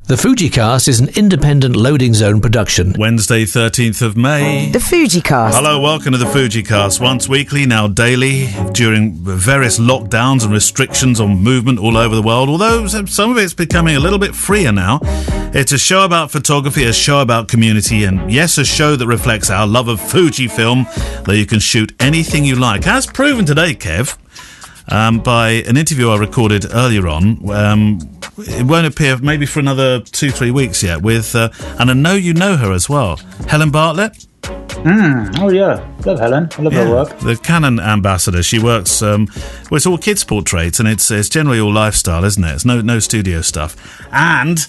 The FujiCast is an independent loading zone production. Wednesday, 13th of May. The FujiCast. Hello, welcome to the FujiCast. Once weekly, now daily, during various lockdowns and restrictions on movement all over the world. Although some of it's becoming a little bit freer now. It's a show about photography, a show about community, and yes, a show that reflects our love of Fujifilm, that you can shoot anything you like. As proven today, Kev, by an interview I recorded earlier on. It won't appear maybe for another 2-3 weeks yet with, and I know you know her as well, Helen Bartlett. Oh yeah, love Helen. I love her work. The Canon ambassador. She works. Well, it's all kids' portraits, and it's generally all lifestyle, isn't it? It's no studio stuff. And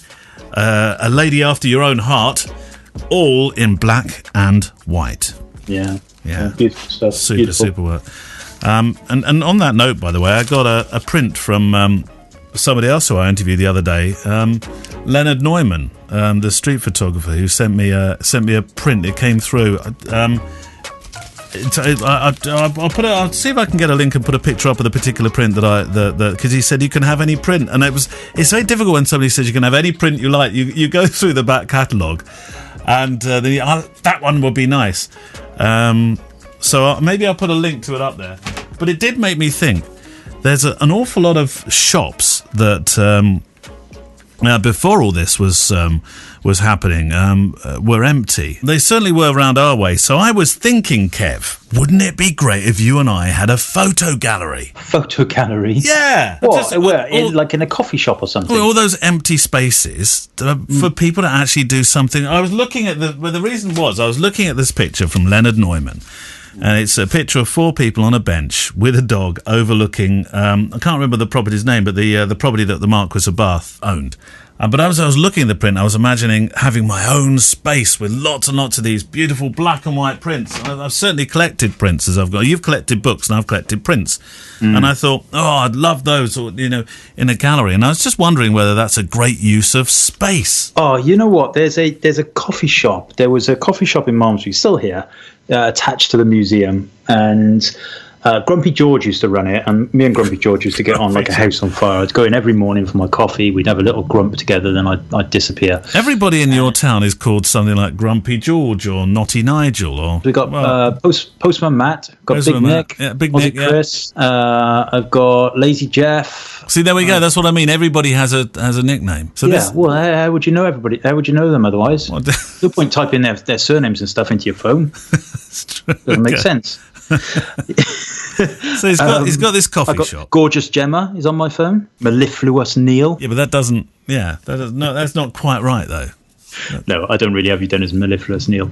a lady after your own heart, all in black and white. Yeah. Beautiful stuff. Super work. And on that note, by the way, I got a print from somebody else who I interviewed the other day, Leonard Neumann, the street photographer, who sent me a print. It came through. I'll put it. I'll see if I can get a link and put a picture up of the particular print because he said you can have any print, and it's very difficult when somebody says you can have any print you like. You go through the back catalogue, and that one would be nice. So maybe I'll put a link to it up there. But it did make me think. There's an awful lot of shops that before all this was happening were empty. They certainly were around our way. So I was thinking, Kev, wouldn't it be great if you and I had a photo gallery? Photo gallery? Yeah. Like in a coffee shop or something? All those empty spaces for people to actually do something. I was looking at the reason was I was looking at this picture from Leonard Neumann. And it's a picture of 4 people on a bench with a dog overlooking, I can't remember the property's name, but the property that the Marquis of Bath owned. But as I was looking at the print, I was imagining having my own space with lots and lots of these beautiful black and white prints. I've certainly collected prints as I've got. You've collected books and I've collected prints. And I thought, I'd love those, in a gallery. And I was just wondering whether that's a great use of space. Oh, you know what? There's a coffee shop. There was a coffee shop in Malmesbury, still here, attached to the museum, and Grumpy George used to run it, and me and Grumpy George used to get on like a house on fire. I'd go in every morning for my coffee, we'd have a little grump together, then I'd disappear. Everybody in your town is called something like Grumpy George or Naughty Nigel, or we got Postman Matt, got Big Nick, Big Nick, Chris, I've got Lazy Jeff. See, there we go. That's what I mean. Everybody has a nickname. So how would you know everybody? How would you know them otherwise? No point typing their surnames and stuff into your phone. Doesn't make sense. So he's got this coffee shop. Gorgeous Gemma is on my phone. Mellifluous Neil. Yeah, but that doesn't. Yeah, that's not quite right though. No, I don't really have you done as Mellifluous Neil.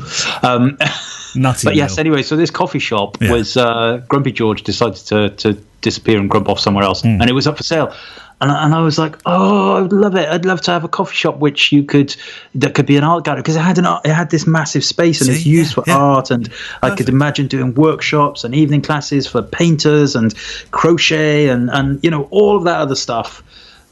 Nutty. But yes, anyway, so this coffee shop was Grumpy George decided to disappear and grump off somewhere else, and it was up for sale. And I was like, I would love it. I'd love to have a coffee shop that could be an art gallery, because it had this massive space and it's used for art, and I could imagine doing workshops and evening classes for painters and crochet and all of that other stuff.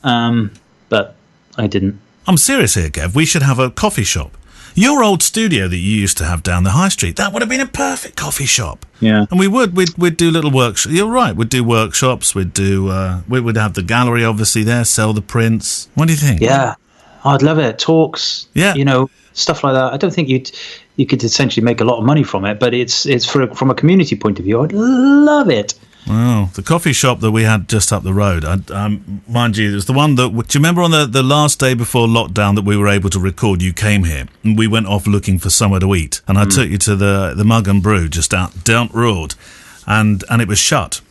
But I didn't. I'm serious here, Kev. We should have a coffee shop. Your old studio that you used to have down the high street, that would have been a perfect coffee shop. Yeah. And we'd do little workshops. You're right, we'd do workshops, we'd have the gallery obviously there, sell the prints. What do you think? Yeah. I'd love it. Talks, yeah. Stuff like that. I don't think you could essentially make a lot of money from it, but it's from a community point of view, I'd love it. Well, the coffee shop that we had just up the road, mind you, it was the one that... Do you remember on the last day before lockdown that we were able to record, you came here and we went off looking for somewhere to eat, and I took you to the Mug and Brew just down road, and it was shut.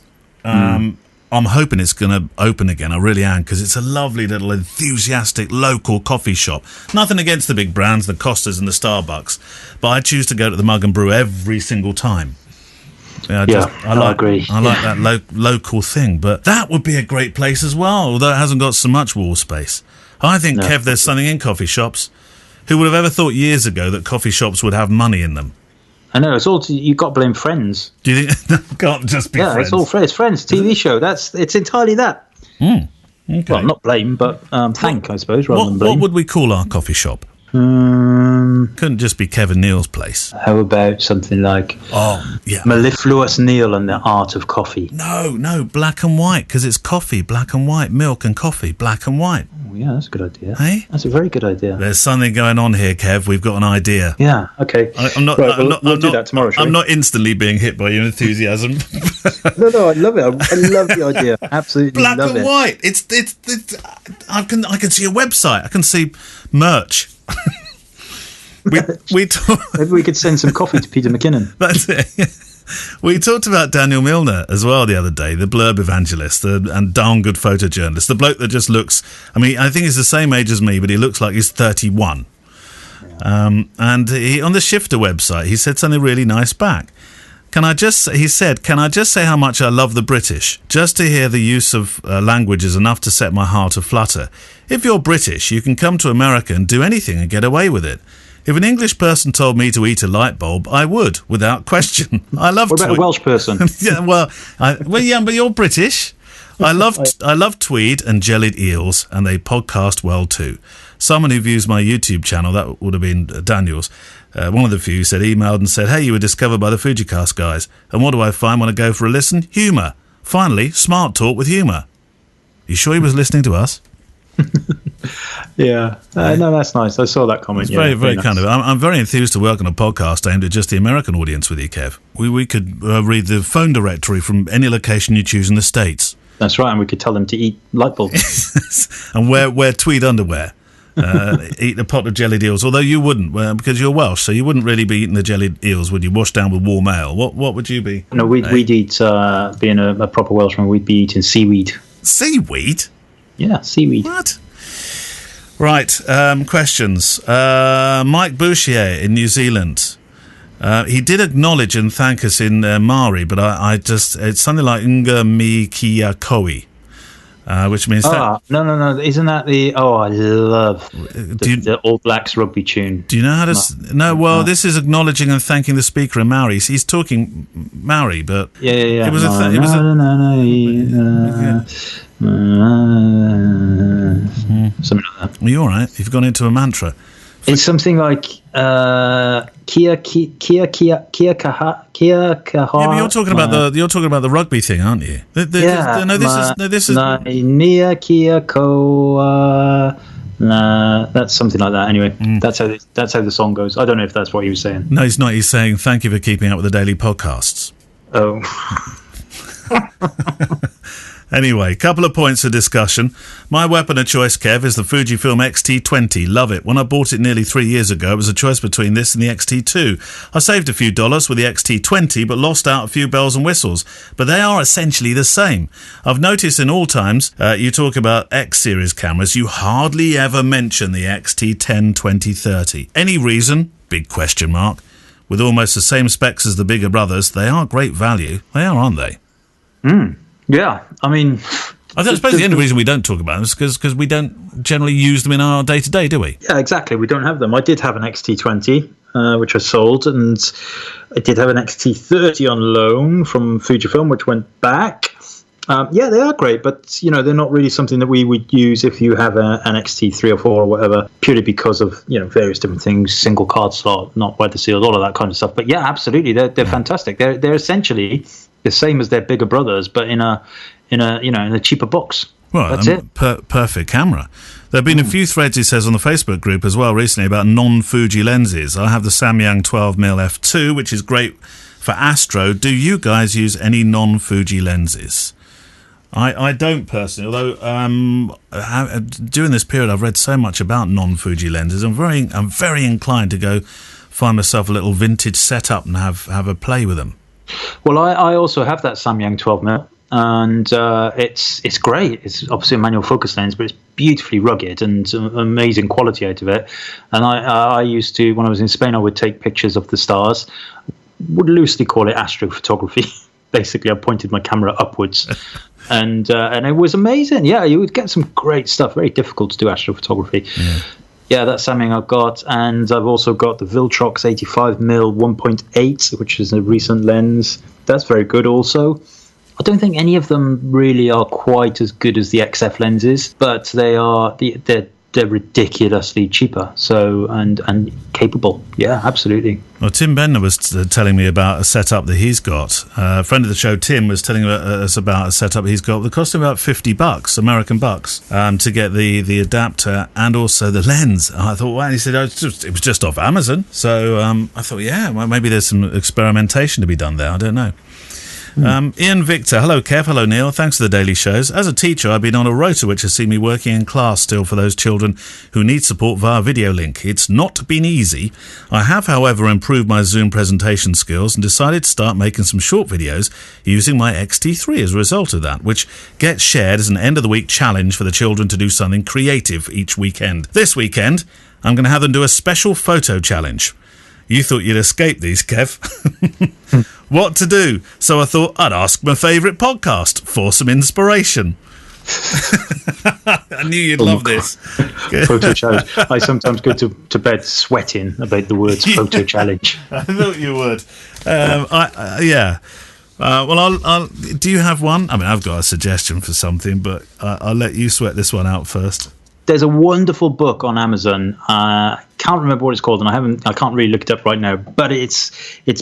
I'm hoping it's going to open again. I really am, because it's a lovely little enthusiastic local coffee shop. Nothing against the big brands, the Costas and the Starbucks, but I choose to go to the Mug and Brew every single time. I agree. I like that local thing, but that would be a great place as well, although it hasn't got so much wall space. I think, Kev, there's something in coffee shops. Who would have ever thought years ago that coffee shops would have money in them? I know, you've got to blame Friends. Do you think? Can't just be Friends. Yeah, it's all Friends. Friends, TV show, it's entirely that. Okay. Well, not blame, but thank, I suppose, rather than blame. What would we call our coffee shop? Couldn't just be Kev and Neale's place. How about something like Mellifluous Neale and the Art of Coffee? No, black and white, because it's coffee, black and white, milk and coffee, black and white. Oh, yeah, that's a good idea. Hey? That's a very good idea. There's something going on here, Kev. We've got an idea. Yeah, okay. We'll do that tomorrow, shall we? I'm not instantly being hit by your enthusiasm. No, I love it. I love the idea. Absolutely black love and it. white. It's I can see a website. I can see merch. Maybe we could send some coffee to Peter McKinnon. That's it. We talked about Daniel Milner as well the other day, the blurb evangelist and darn good photojournalist, the bloke that just looks, I think he's the same age as me, but he looks like he's 31. Yeah. And he, on the Shifter website, he said something really nice back. He said, can I just say how much I love the British? Just to hear the use of language is enough to set my heart aflutter. If you're British, you can come to America and do anything and get away with it. If an English person told me to eat a light bulb, I would, without question. I love. What about a Welsh person? But you're British. I love tweed and jellied eels, and they podcast well too. Someone who views my YouTube channel, that would have been Daniel's, one of the few emailed and said, "Hey, you were discovered by the FujiCast guys, and what do I find when I go for a listen? Humour. Finally, smart talk with humour." You sure he was listening to us? Yeah, no, that's nice. I saw that comment. It's very nice. Kind of. I'm very enthused to work on a podcast aimed at just the American audience with you, Kev. We could read the phone directory from any location you choose in the States. That's right, and we could tell them to eat light bulbs and wear tweed underwear. Eat a pot of jellied eels, although you wouldn't, because you're Welsh, so you wouldn't really be eating the jellied eels, would you? Washed down with warm ale. What would you be? No, we'd eat, being a proper Welshman, we'd be eating seaweed. Seaweed? Yeah, seaweed. What? Right, questions. Mike Bouchier in New Zealand. He did acknowledge and thank us in Maori, but it's something like Nga mi kia koe. Which means no. Isn't that the? Oh, I love the All Blacks rugby tune. Do you know how to? No. Well, this is acknowledging and thanking the speaker in Maori. He's talking Maori, but yeah. It was something like that. Are you all right? You've gone into a mantra. It's something like kia kaha. Yeah, but you're talking about the rugby thing, aren't you? This is Nia kia ko. That's something like that. Anyway, that's how the song goes. I don't know if that's what he was saying. No, he's not. He's saying thank you for keeping up with the daily podcasts. Oh. Anyway, couple of points of discussion. My weapon of choice, Kev, is the Fujifilm X-T20. Love it. When I bought it nearly 3 years ago, it was a choice between this and the X-T2. I saved a few dollars with the X-T20, but lost out a few bells and whistles. But they are essentially the same. I've noticed in all times, you talk about X-series cameras, you hardly ever mention the X-T10 2030. Any reason? Big question mark. With almost the same specs as the bigger brothers, they are great value. They are, aren't they? Yeah, I mean... I suppose the only reason we don't talk about them is because we don't generally use them in our day-to-day, do we? Yeah, exactly. We don't have them. I did have an XT20, which I sold, and I did have an XT30 on loan from Fujifilm, which went back. Yeah, they are great, but they're not really something that we would use if you have an XT3 or 4 or whatever, purely because of various different things, single card slot, not weather sealed, all of that kind of stuff. But yeah, absolutely, they're fantastic. They're essentially the same as their bigger brothers, but in a cheaper box. Well, that's it. Perfect camera. There have been a few threads, he says, on the Facebook group as well recently about non-Fuji lenses. I have the Samyang 12mm f2, which is great for astro. Do you guys use any non-Fuji lenses? I don't personally, although during this period I've read so much about non-Fuji lenses. I'm very inclined to go find myself a little vintage setup and have a play with them. Well, I also have that Samyang 12mm, and it's great. It's obviously a manual focus lens, but it's beautifully rugged and amazing quality out of it. And I used to, when I was in Spain, I would take pictures of the stars. Would loosely call it astrophotography. Basically, I pointed my camera upwards, and it was amazing. Yeah, you would get some great stuff. Very difficult to do astrophotography. Yeah, that's something I've got, and I've also got the Viltrox 85mm 1.8, which is a recent lens. That's very good also. I don't think any of them really are quite as good as the XF lenses, but they're they're ridiculously cheaper. So and capable. Yeah, absolutely. Well, Tim Bender was telling me about a setup that he's got. A friend of the show, Tim, was telling us about a setup he's got that cost him about $50, American bucks, to get the adapter and also the lens. And I thought, wow. And he said, it was just off Amazon. So I thought, yeah, well, maybe there's some experimentation to be done there. I don't know. Ian Victor, hello Kev, hello Neil, thanks for the daily shows. As a teacher, I've been on a rota which has seen me working in class still for those children who need support via video link. It's not been easy. I have, however, improved my Zoom presentation skills and decided to start making some short videos using my XT3 as a result of that, which gets shared as an end of the week challenge for the children to do something creative each weekend. This weekend, I'm going to have them do a special photo challenge. You thought you'd escape these, Kev. What to do? So I thought I'd ask my favourite podcast for some inspiration. I knew you'd love this. Photo challenge. I sometimes go to bed sweating about the words photo challenge. I thought you would. Yeah. I'll do you have one? I mean, I've got a suggestion for something, but I'll let you sweat this one out first. There's a wonderful book on Amazon. Can't remember what it's called, and I can't really look it up right now. But it's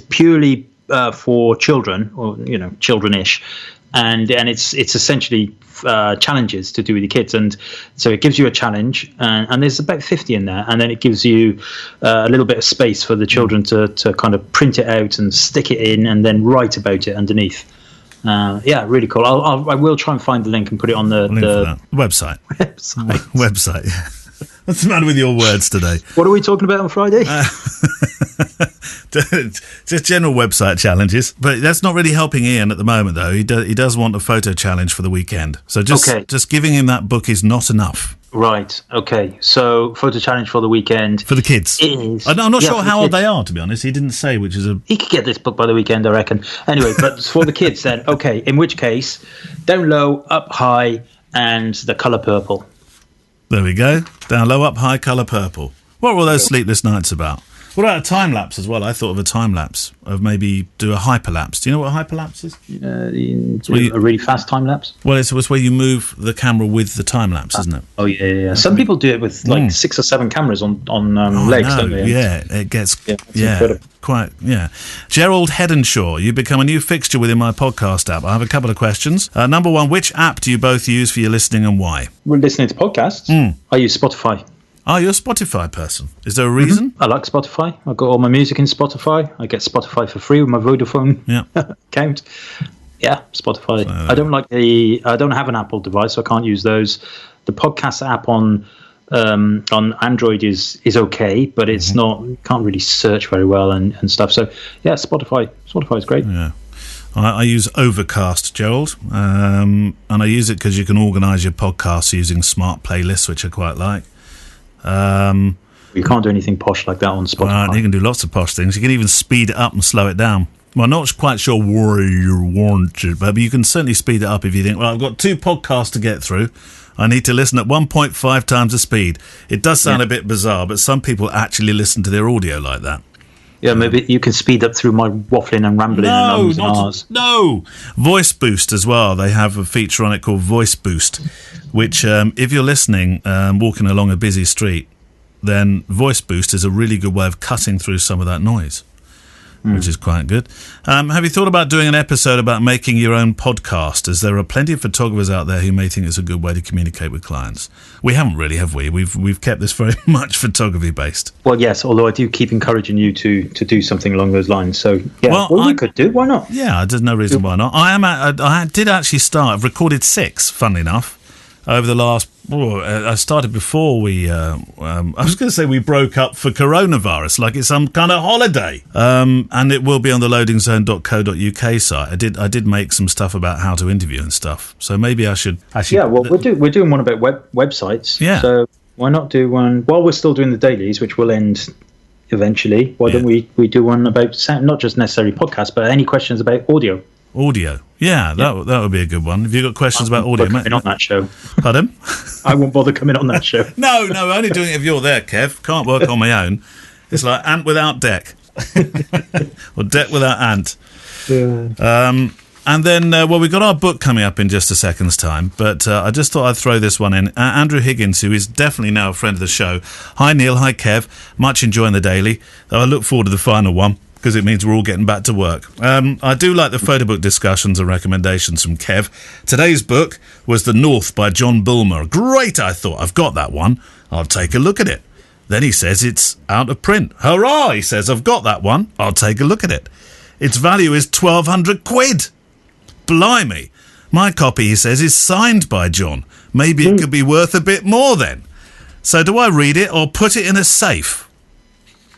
purely for children, or children-ish, and it's essentially challenges to do with the kids. And so it gives you a challenge, and there's about 50 in there, and then it gives you a little bit of space for the children to kind of print it out and stick it in, and then write about it underneath. Yeah, really cool. I will try and find the link and put it on the website. Website. Yeah. What's the matter with your words today? What are we talking about on Friday? Just general website challenges, but that's not really helping Ian at the moment, though. He does want a photo challenge for the weekend. So just giving him that book is not enough. Right. Okay. So photo challenge for the weekend for the kids. Is, I'm not sure how old they are, to be honest. He didn't say, which is he could get this book by the weekend, I reckon. Anyway, but for the kids then. Okay. In which case, down low, up high, and the colour purple. There we go. Down low, up high, colour purple. What were those sleepless nights about? What about a time lapse as well? I thought of a time lapse of maybe do a hyperlapse. Do you know what a hyperlapse is? A really fast time lapse. Well, it's where you move the camera with the time lapse, isn't it? Oh yeah. Some people do it with like 6 or 7 cameras on legs, don't they? Yeah, it gets incredible. Quite. Gerald Headenshaw, you become a new fixture within my podcast app. I have a couple of questions. Number one, which app do you both use for your listening and why? We're listening to podcasts. I use Spotify. Oh, you're a Spotify person. Is there a reason? I like Spotify. I've got all my music in Spotify. I get Spotify for free with my Vodafone account. Yeah, Spotify. I don't have an Apple device, so I can't use those. The podcast app on Android is okay, but it's not. Can't really search very well and stuff. So yeah, Spotify is great. Yeah. I use Overcast, Gerald, and I use it because you can organise your podcasts using smart playlists, which I quite like. You can't do anything posh like that on Spotify. Right, you can do lots of posh things. You can even speed it up and slow it down. Well, I'm not quite sure where you're warranted, but you can certainly speed it up if you think, well, I've got 2 podcasts to get through. I need to listen at 1.5 times the speed. It does sound a bit bizarre, but some people actually listen to their audio like that. Yeah, maybe you can speed up through my waffling and rambling and ahs. No! Voice Boost as well. They have a feature on it called Voice Boost, which if you're listening, walking along a busy street, then Voice Boost is a really good way of cutting through some of that noise, which is quite good. Have you thought about doing an episode about making your own podcast, as there are plenty of photographers out there who may think it's a good way to communicate with clients? We haven't really, have we? We've kept this very much photography based. Well, yes, although I do keep encouraging you to do something along those lines. So, yeah, we could do. Why not? Yeah, there's no reason why not. I did actually start. I've recorded 6, funnily enough, over the last... I started before we... I was going to say we broke up for coronavirus, like it's some kind of holiday. And it will be on the loadingzone.co.uk site. I did make some stuff about how to interview and stuff. So maybe I should... Yeah, well, we're doing one about websites. Yeah. So why not do one... While we're still doing the dailies, which will end eventually, why don't we do one about sound, not just necessarily podcasts, but any questions about audio? Audio. Yeah, that would be a good one. Have you got questions about audio? Coming on that show. Pardon? I won't bother coming on that show. No, only doing it if you're there, Kev. Can't work on my own. It's like ant without deck. Or deck without ant. Yeah. And then, we've got our book coming up in just a second's time, but I just thought I'd throw this one in. Andrew Higgins, who is definitely now a friend of the show. Hi, Neil. Hi, Kev. Much enjoying the daily. I look forward to the final one, because it means we're all getting back to work. I do like the photo book discussions and recommendations from Kev. Today's book was The North by John Bulmer. Great, I thought. I've got that one. I'll take a look at it. Then he says it's out of print. Hurrah, he says, I've got that one. I'll take a look at it. Its value is 1,200 quid. Blimey. My copy, he says, is signed by John. Maybe it could be worth a bit more then. So do I read it or put it in a safe?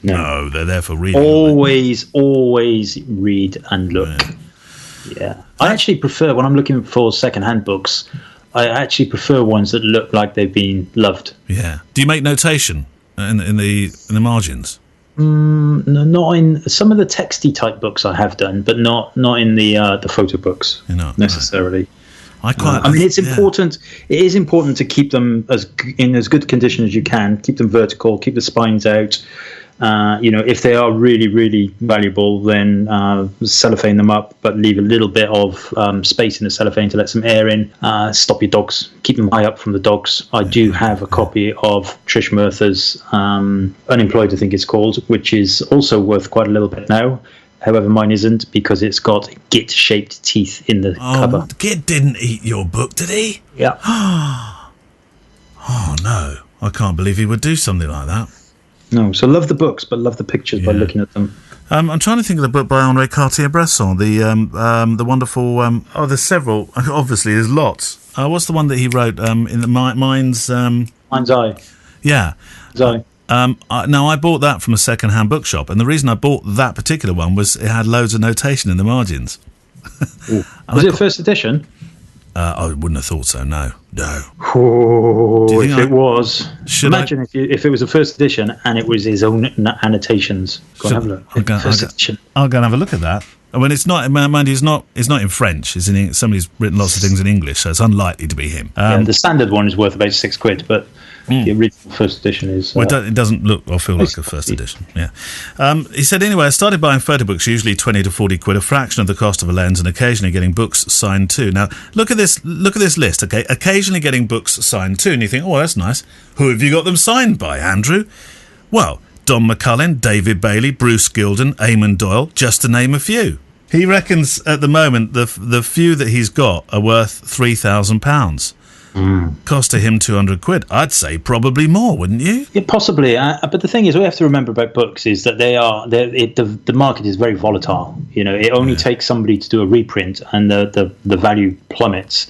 No, they're there for reading. Always read and look. Yeah. I actually prefer, when I'm looking for second-hand books, I actually prefer ones that look like they've been loved. Yeah. Do you make notation in the margins? No, not in some of the texty type books I have done, but not in the photo books necessarily. Right. It's important. It is important to keep them in as good condition as you can. Keep them vertical. Keep the spines out. If they are really, really valuable, then cellophane them up, but leave a little bit of space in the cellophane to let some air in. Stop your dogs. Keep them high up from the dogs. I do have a copy of Trish Murtha's Unemployed, I think it's called, which is also worth quite a little bit now. However, mine isn't, because it's got Git-shaped teeth in the cover. Git didn't eat your book, did he? Yeah. Oh, no. I can't believe he would do something like that. No, so love the books, but love the pictures by looking at them. I'm trying to think of the book by Henri Cartier-Bresson, the wonderful... there's several. Obviously, there's lots. What's the one that he wrote in the Mind's... Mind's Eye. Yeah. Mind's Eye. Now, I bought that from a second-hand bookshop, and the reason I bought that particular one was it had loads of notation in the margins. Was it a first edition? I wouldn't have thought so, no. Oh, if it was. Imagine if it was a first edition and it was his own annotations. Go and have a look. I'll go and have a look at that. I mean, it's not, mind you, it's not in French. It's in somebody's written lots of things in English, so it's unlikely to be him. The standard one is worth about £6, but the original first edition is... Well, it doesn't look or feel like a first edition. Yeah. He said, anyway, I started buying photo books, usually 20 to 40 quid, a fraction of the cost of a lens, and occasionally getting books signed too. Now, look at this list, okay? Occasionally getting books signed too, and you think, oh, that's nice. Who have you got them signed by, Andrew? Well, Don McCullin, David Bailey, Bruce Gilden, Eamon Doyle, just to name a few. He reckons at the moment the few that he's got are worth £3,000. Cost to him 200 quid. I'd say probably more, wouldn't you? Yeah, possibly. But the thing is, we have to remember about books is that the market is very volatile. It only takes somebody to do a reprint and the value plummets.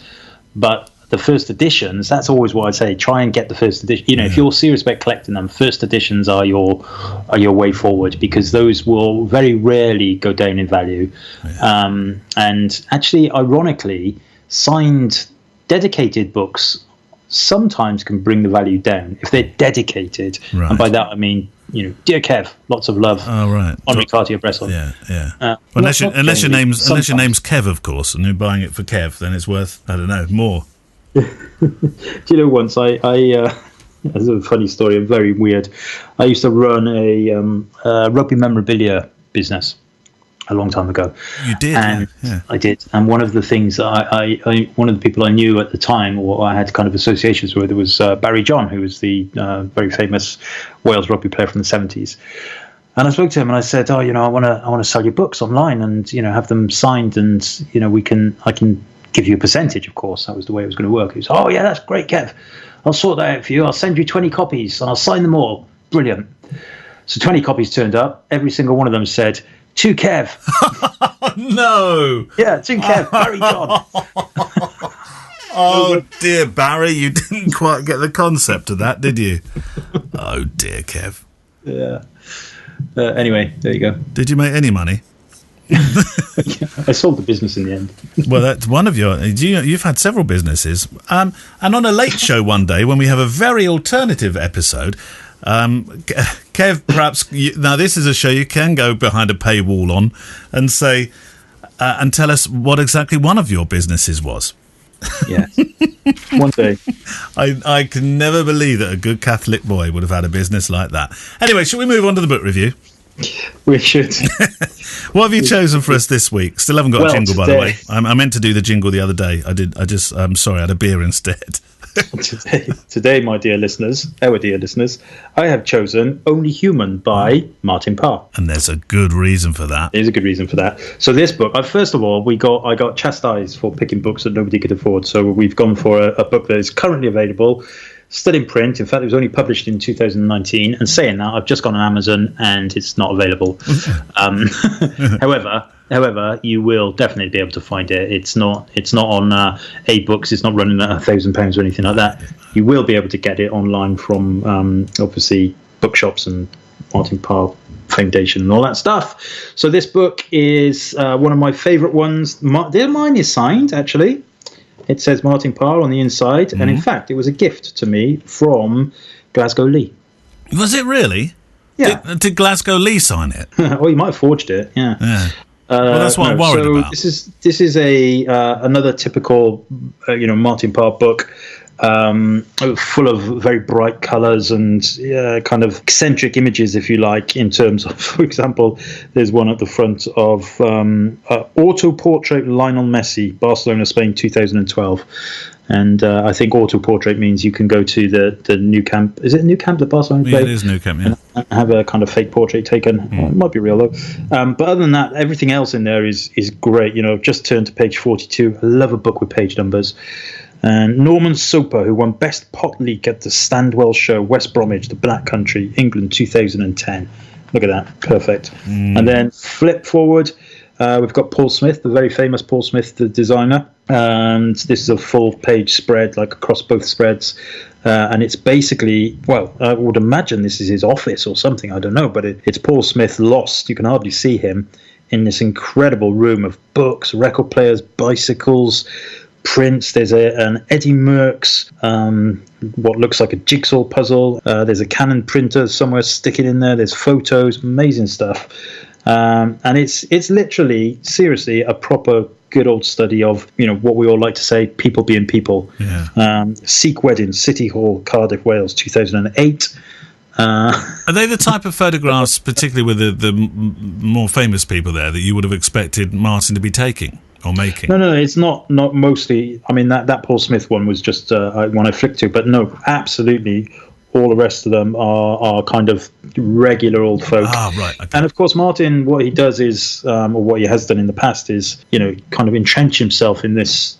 But the first editions, that's always what I'd say. Try and get the first edition. If you're serious about collecting them, first editions are your way forward, because those will very rarely go down in value. Yeah. And actually, ironically, signed, dedicated books sometimes can bring the value down if they're dedicated. Right. And by that I mean, dear Kev, lots of love. Oh, right. Henri Cartier-Bresson. Yeah. Unless your name's Kev, of course, and you're buying it for Kev, then it's worth, I don't know, more. Do you know, once I that's a funny story, very weird. I used to run a rugby memorabilia business a long time ago. You did? Yeah. I did. And one of the things that one of the people I knew at the time, or I had kind of associations with, was Barry John, who was the very famous Wales rugby player from the 70s. And I spoke to him and I said, I want to sell your books online and, have them signed, and, I can give you a percentage, of course. That was the way it was going to work. He was, oh, yeah, that's great, Kev. I'll sort that out for you. I'll send you 20 copies and I'll sign them all. Brilliant. So 20 copies turned up. Every single one of them said, to Kev. No. Yeah, to Kev. Barry John. Oh, dear, Barry. You didn't quite get the concept of that, did you? Oh, dear, Kev. Yeah. Anyway, there you go. Did you make any money? I sold the business in the end. Well, that's one of you've had several businesses. And on a late show one day, when we have a very alternative episode, Kev, perhaps now this is a show you can go behind a paywall on and say and tell us what exactly one of your businesses was. Yes. One day. I can never believe that a good Catholic boy would have had a business like that. Anyway, shall we move on to the book review? We should. What have you chosen for us this week? Still haven't got a jingle, by the way. I meant to do the jingle the other day. I'm sorry, I had a beer instead. Today, my dear listeners, our dear listeners, I have chosen Only Human by Martin Parr. And there's a good reason for that. There's a good reason for that. So this book, first of all, I got chastised for picking books that nobody could afford. So we've gone for a book that is currently available, still in print. In fact, it was only published in 2019. And saying that, I've just gone on Amazon and it's not available. However, you will definitely be able to find it. It's not on A-Books. It's not running at £1,000 or anything like that. You will be able to get it online from obviously bookshops and Martin Parr Foundation and all that stuff. So this book is one of my favourite ones. Mine is signed, actually. It says Martin Parr on the inside, and in fact, it was a gift to me from Glasgow Lee. Was it really? Yeah. Did Glasgow Lee sign it? Oh, you might have forged it. Yeah. Well, that's what I'm worried about. This is a another typical Martin Parr book, full of very bright colours and kind of eccentric images, if you like. In terms of, for example, there's one at the front of auto portrait Lionel Messi, Barcelona, Spain, 2012. And I think auto portrait means you can go to the new camp. Is it Nou Camp that Barcelona played? Yeah, it is Nou Camp, yeah. And have a kind of fake portrait taken. Well, it might be real though. But other than that, everything else in there is great. Just turned to page 42. I love a book with page numbers. And Norman Soper, who won Best Pot League at the Standwell Show, West Bromwich, the Black Country, England, 2010. Look at that, perfect. And then flip forward. We've got Paul Smith, the very famous Paul Smith, the designer. And this is a full page spread, like across both spreads. And it's basically, I would imagine this is his office or something. I don't know. But it's Paul Smith lost. You can hardly see him in this incredible room of books, record players, bicycles, prints. There's an Eddie Merckx, what looks like a jigsaw puzzle. There's a Canon printer somewhere sticking in there. There's photos, amazing stuff. And it's literally, seriously, a proper good old study of, what we all like to say, people being people. Yeah. Sikh Wedding, City Hall, Cardiff, Wales, 2008. Are they the type of photographs, particularly with the more famous people there, that you would have expected Martin to be taking or making? No, it's not mostly. I mean, that Paul Smith one was just one I flicked to, but no, absolutely. All the rest of them are kind of regular old folk. Ah, right. Okay. And of course, Martin, what he does is, or what he has done in the past is, kind of entrench himself in this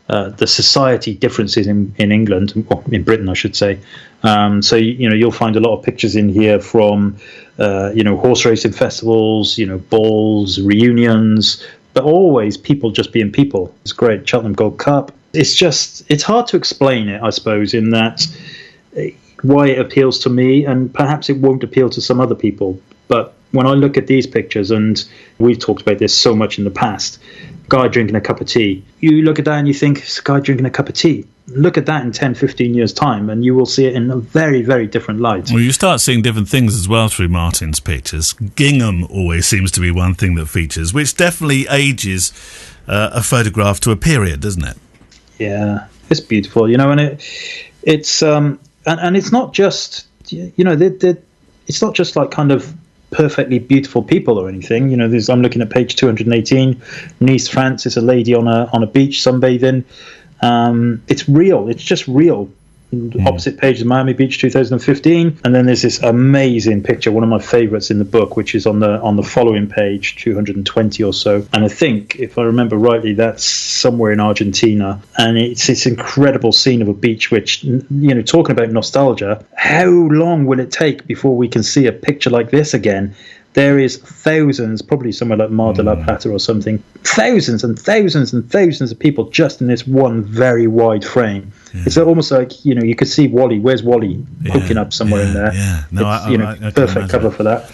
the society differences in England, or in Britain, I should say. So you'll find a lot of pictures in here from horse racing festivals, balls, reunions, but always people just being people. It's great. Cheltenham Gold Cup. It's hard to explain it, I suppose, in that why it appeals to me, and perhaps it won't appeal to some other people. But when I look at these pictures, and we've talked about this so much in the past, guy drinking a cup of tea, you look at that and you think, it's a guy drinking a cup of tea. Look at that in 10, 15 years' time, and you will see it in a very, very different light. Well, you start seeing different things as well through Martin's pictures. Gingham always seems to be one thing that features, which definitely ages a photograph to a period, doesn't it? Yeah, it's beautiful, and it's and it's not just it's not just like kind of perfectly beautiful people or anything. I'm looking at page 218, Nice, France. It's a lady on a beach sunbathing. It's real. It's just real. Opposite page is Miami Beach 2015, and then there's this amazing picture, one of my favorites in the book, which is on the following page 220 or so, and I think, if I remember rightly, that's somewhere in Argentina, and it's this incredible scene of a beach which, talking about nostalgia, how long will it take before we can see a picture like this again? There is thousands, probably somewhere like Mar de la Plata or something, thousands and thousands and thousands of people just in this one very wide frame. Yeah. It's almost like, you could see Wally. Where's Wally? Poking up somewhere in there. Yeah, no, I perfect cover for that.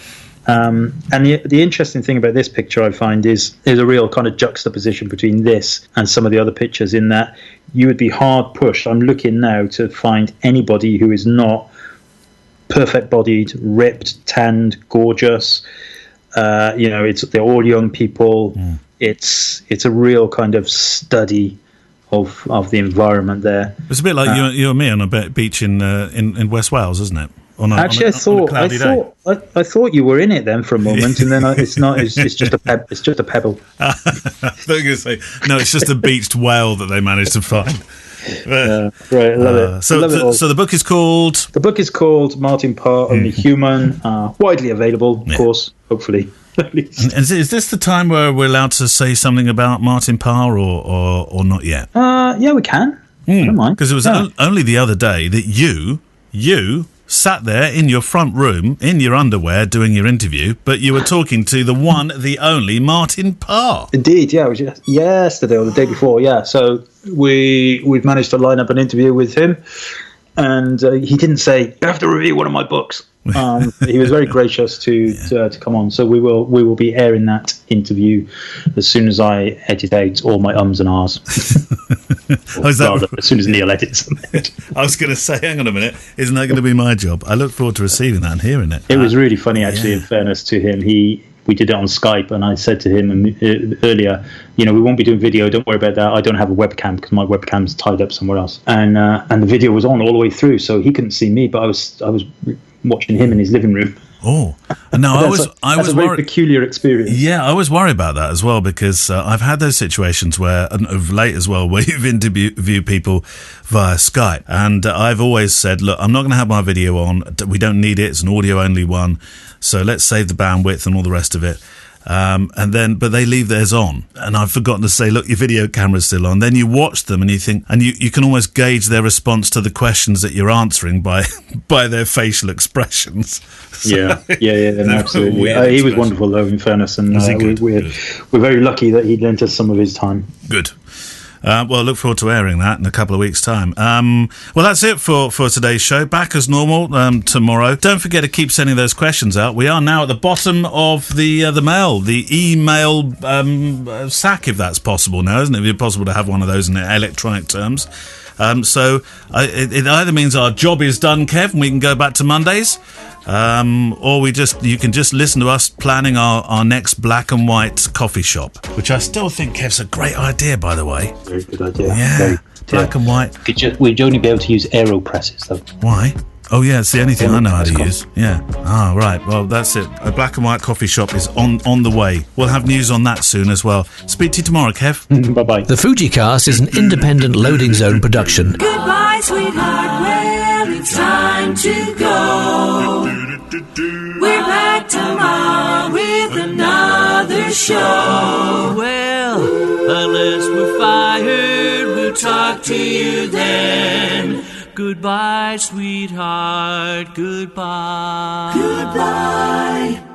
And the interesting thing about this picture, I find, is there's a real kind of juxtaposition between this and some of the other pictures, in that you would be hard pushed. I'm looking now to find anybody who is not perfect bodied, ripped, tanned, gorgeous. They're all young people. It's a real kind of study of the environment there. It's a bit like you and me on a beach in West Wales, isn't it? on a cloudy day. I thought you were in it then for a moment, and then it's not. It's just a it's just a pebble. I thought you were going to say no. It's just a beached whale that they managed to find. Right, I love it. So the book is called. The book is called Martin Parr, Only Human. Widely available, of course. Hopefully. And is this the time where we're allowed to say something about Martin Parr, or not yet? Yeah, we can. I don't mind. Because it was only the other day that you sat there in your front room in your underwear doing your interview, but you were talking to the one, the only Martin Parr. Indeed, yeah. It was yesterday or the day before, yeah. So we've managed to line up an interview with him, and he didn't say, you have to review one of my books. He was very gracious to come on. So we will be airing that interview as soon as I edit out all my ums and ahs. As soon as Neil edits them. I was going to say, hang on a minute, isn't that going to be my job? I look forward to receiving that and hearing it. It was really funny, actually, in fairness to him. We did it on Skype, and I said to him earlier, we won't be doing video. Don't worry about that. I don't have a webcam because my webcam's tied up somewhere else. And the video was on all the way through, so he couldn't see me, but I was watching him in his living room. Oh, and now I was a very peculiar experience. Yeah, I was worried about that as well, because I've had those situations where, and of late as well, where you've interviewed people via Skype, and I've always said, look, I'm not going to have my video on. We don't need it. It's an audio only one, so let's save the bandwidth and all the rest of it. But they leave theirs on, and I've forgotten to say, look, your video camera's still on. Then you watch them and you think, and you can almost gauge their response to the questions that you're answering by their facial expressions. So, absolutely. He was wonderful, though, in fairness, and we're very lucky that he lent us some of his time. Good. Well, look forward to airing that in a couple of weeks' time. Well, that's it for today's show. Back as normal tomorrow. Don't forget to keep sending those questions out. We are now at the bottom of the mail, the email sack, if that's possible now, isn't it? It'd be possible to have one of those in electronic terms. So it either means our job is done, Kev, and we can go back to Mondays, or you can just listen to us planning our next black and white coffee shop, which I still think, Kev's a great idea, by the way. Very good idea. Yeah, black and white. We'd only be able to use AeroPresses, though. Why? Oh, yeah, it's the only thing I know how to use. Yeah. Ah, right. Well, that's it. A black and white coffee shop is on the way. We'll have news on that soon as well. Speak to you tomorrow, Kev. Bye-bye. The FujiCast is an independent loading zone production. Goodbye, sweetheart. Well, it's time to go. We're back tomorrow with another show. Well, unless we're fired, we'll talk to you then. Goodbye, sweetheart. Goodbye. Goodbye.